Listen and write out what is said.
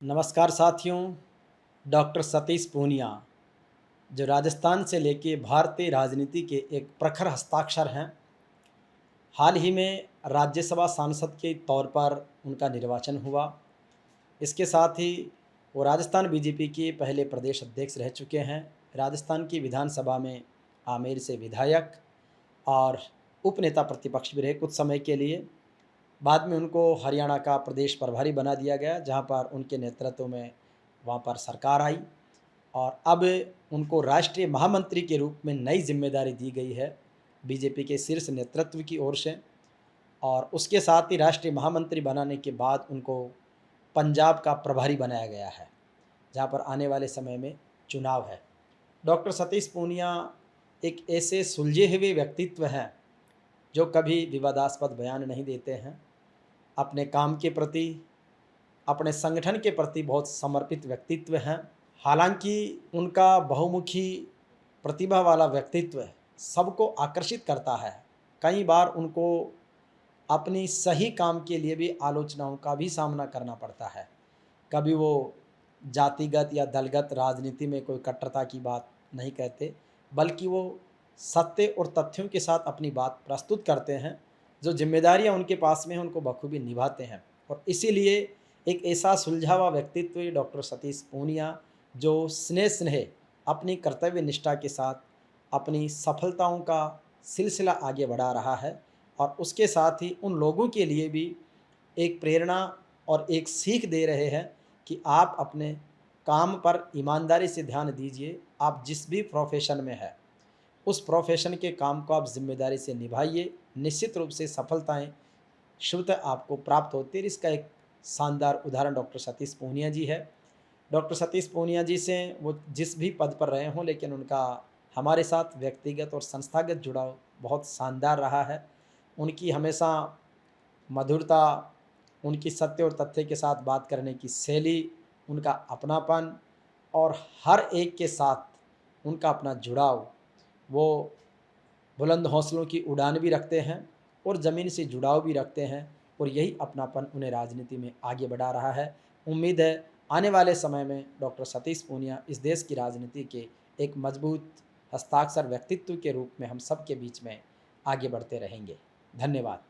नमस्कार साथियों। डॉक्टर सतीश पूनिया जो राजस्थान से लेके भारतीय राजनीति के एक प्रखर हस्ताक्षर हैं। हाल ही में राज्यसभा सांसद के तौर पर उनका निर्वाचन हुआ। इसके साथ ही वो राजस्थान बीजेपी के पहले प्रदेश अध्यक्ष रह चुके हैं। राजस्थान की विधानसभा में आमेर से विधायक और उपनेता प्रतिपक्ष भी रहे कुछ समय के लिए। बाद में उनको हरियाणा का प्रदेश प्रभारी बना दिया गया, जहां पर उनके नेतृत्व में वहां पर सरकार आई और अब उनको राष्ट्रीय महामंत्री के रूप में नई जिम्मेदारी दी गई है बीजेपी के शीर्ष नेतृत्व की ओर से। और उसके साथ ही राष्ट्रीय महामंत्री बनाने के बाद उनको पंजाब का प्रभारी बनाया गया है, जहां पर आने वाले समय में चुनाव है। डॉक्टर सतीश पूनिया एक ऐसे सुलझे हुए व्यक्तित्व हैं जो कभी विवादास्पद बयान नहीं देते हैं। अपने काम के प्रति, अपने संगठन के प्रति बहुत समर्पित व्यक्तित्व हैं। हालांकि उनका बहुमुखी प्रतिभा वाला व्यक्तित्व सबको आकर्षित करता है। कई बार उनको अपनी सही काम के लिए भी आलोचनाओं का भी सामना करना पड़ता है। कभी वो जातिगत या दलगत राजनीति में कोई कट्टरता की बात नहीं कहते, बल्कि वो सत्य और तथ्यों के साथ अपनी बात प्रस्तुत करते हैं। जो जिम्मेदारियां उनके पास में हैं उनको बखूबी निभाते हैं। और इसीलिए एक ऐसा सुलझा हुआ व्यक्तित्व डॉक्टर सतीश पूनिया, जो स्नेह अपनी कर्तव्य निष्ठा के साथ अपनी सफलताओं का सिलसिला आगे बढ़ा रहा है और उसके साथ ही उन लोगों के लिए भी एक प्रेरणा और एक सीख दे रहे हैं कि आप अपने काम पर ईमानदारी से ध्यान दीजिए। आप जिस भी प्रोफेशन में है उस प्रोफेशन के काम को आप जिम्मेदारी से निभाइए। निश्चित रूप से सफलताएं शुभतः आपको प्राप्त होती है। इसका एक शानदार उदाहरण डॉक्टर सतीश पूनिया जी है। डॉक्टर सतीश पूनिया जी से वो जिस भी पद पर रहे हों, लेकिन उनका हमारे साथ व्यक्तिगत और संस्थागत जुड़ाव बहुत शानदार रहा है। उनकी हमेशा मधुरता, उनकी सत्य और तथ्य के साथ बात करने की शैली, उनका अपनापन और हर एक के साथ उनका अपना जुड़ाव, वो बुलंद हौसलों की उड़ान भी रखते हैं और ज़मीन से जुड़ाव भी रखते हैं और यही अपनापन उन्हें राजनीति में आगे बढ़ा रहा है। उम्मीद है आने वाले समय में डॉक्टर सतीश पूनिया इस देश की राजनीति के एक मजबूत हस्ताक्षर व्यक्तित्व के रूप में हम सब के बीच में आगे बढ़ते रहेंगे। धन्यवाद।